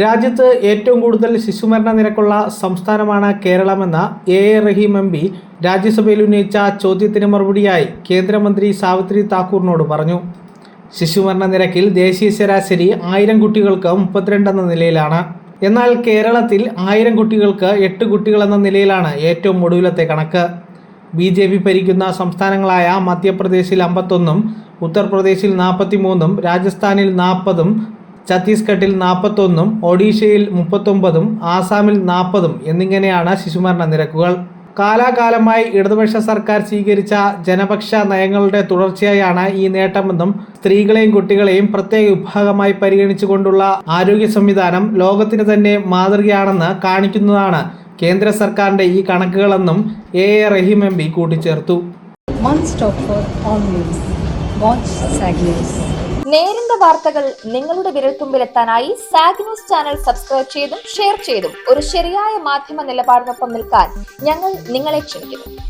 രാജ്യത്ത് ഏറ്റവും കൂടുതൽ ശിശുമരണ നിരക്കുള്ള സംസ്ഥാനമാണ് കേരളമെന്ന റഹീം എം പി രാജ്യസഭയിൽ ഉന്നയിച്ച ചോദ്യത്തിന് മറുപടിയായി കേന്ദ്രമന്ത്രി സാവിത്രി താക്കൂറിനോട് പറഞ്ഞു. ശിശുമരണ നിരക്കിൽ ദേശീയ ശരാശരി 1000 കുട്ടികൾക്ക് 32 എന്ന നിലയിലാണ്. എന്നാൽ കേരളത്തിൽ 1000 കുട്ടികൾക്ക് 8 കുട്ടികൾ എന്ന നിലയിലാണ് ഏറ്റവും ഒടുവിലത്തെ കണക്ക്. BJP ഭരിക്കുന്ന സംസ്ഥാനങ്ങളായ മധ്യപ്രദേശിൽ 51, ഉത്തർപ്രദേശിൽ 43, രാജസ്ഥാനിൽ 40, ഛത്തീസ്ഗഡിൽ 41, ഒഡീഷയിൽ 39, ആസാമിൽ 40 എന്നിങ്ങനെയാണ് ശിശുമരണ നിരക്കുകൾ. കാലാകാലമായി ഇടതുപക്ഷ സർക്കാർ സ്വീകരിച്ച ജനപക്ഷ നയങ്ങളുടെ തുടർച്ചയായാണ് ഈ നേട്ടമെന്നും സ്ത്രീകളെയും കുട്ടികളെയും പ്രത്യേക വിഭാഗമായി പരിഗണിച്ചുകൊണ്ടുള്ള ആരോഗ്യ സംവിധാനം ലോകത്തിന് തന്നെ മാതൃകയാണെന്ന് കാണിക്കുന്നതാണ് കേന്ദ്ര സർക്കാരിന്റെ ഈ കണക്കുകളെന്നും റഹീം എം പി കൂട്ടിച്ചേർത്തു. നേരിന്റെ വാർത്തകൾ നിങ്ങളുടെ വിരൽത്തുമ്പിലെത്താനായി സാഗ് ന്യൂസ് ചാനൽ സബ്സ്ക്രൈബ് ചെയ്തും ഷെയർ ചെയ്തും ഒരു ശരിയായ മാധ്യമ നിലപാടിനൊപ്പം നിൽക്കാൻ ഞങ്ങൾ നിങ്ങളെ ക്ഷണിക്കുന്നു.